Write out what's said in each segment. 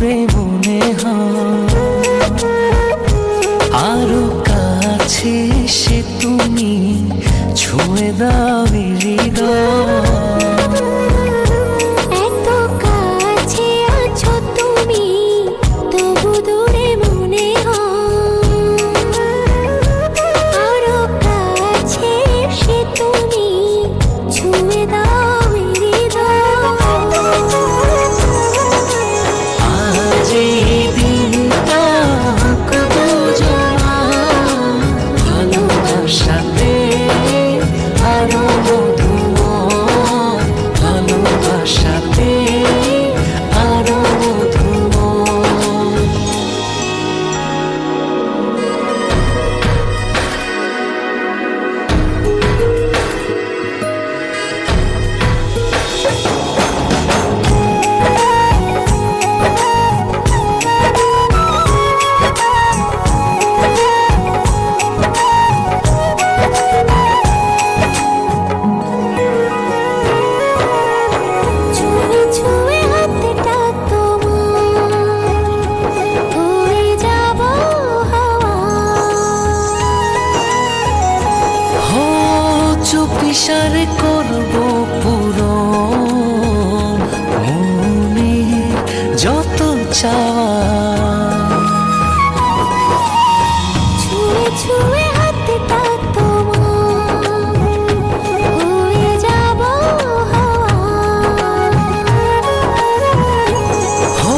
দূরে মনে হয়, আরো কাছে সে তুমি ছুঁয়ে দাও হৃদয়। এত কাছে আছো তুমি, তবু দূরে মনে হয়, আরো কাছে সে তুমি ছুঁয়ে দাও হৃদয়। আজ এই দিনটা হোক দুজনা ভালোবাসাতে আরো মধুময়, ভালোবাসাতে আরো মধুময়। ছুঁয়ে ছুঁয়ে হাতটা তোমার, হয়ে যাব হাওয়া। হো চুপিসারে করবো পুরো মনে যত চাওয়া। ছুঁয়ে ছুঁয়ে হাতটা তোমার, হয়ে যাব হাওয়া। হো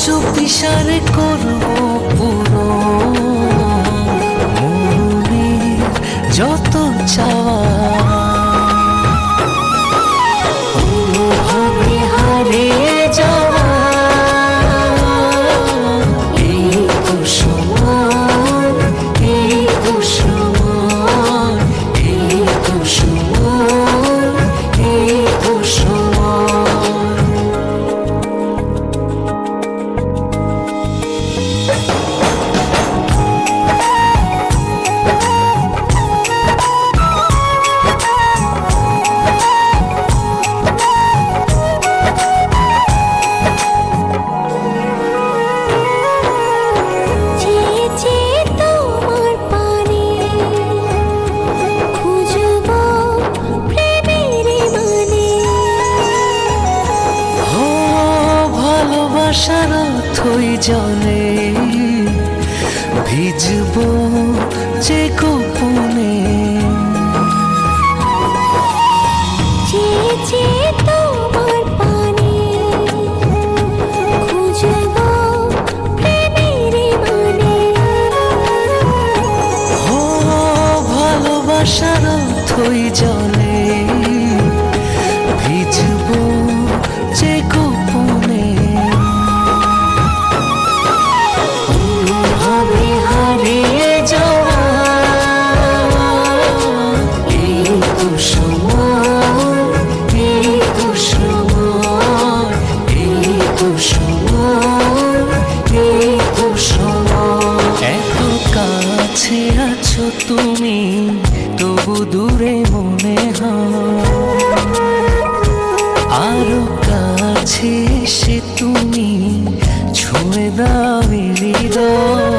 চুপিসারে করবো পুরো মনে যত চাওয়া। অনুভবে হারিয়ে যাওয়া এই তো সময়, এই তো সময়, এই তো সময়, এই তো সময়। চেয়ে চেয়ে তোমার পানে খুঁজবো প্রেমের মানে। ও ভালোবাসার অথই জলে ভিজবো যে গোপনে। চেয়ে চেয়ে তোমার পানে খুঁজবো প্রেমের মানে। ও ভালোবাসার অথই জলে ভিজবো যে গোপনে। অনুভবে হারিয়ে যাওয়া এই তো সময়, এই তো সময়, এই তো সময়, এই তো সময়। এত কাছে আছো তুমি, তবু দূরে মনে হয়, আরো কাছে সে তুমি ছুঁয়ে দাও হৃদয়।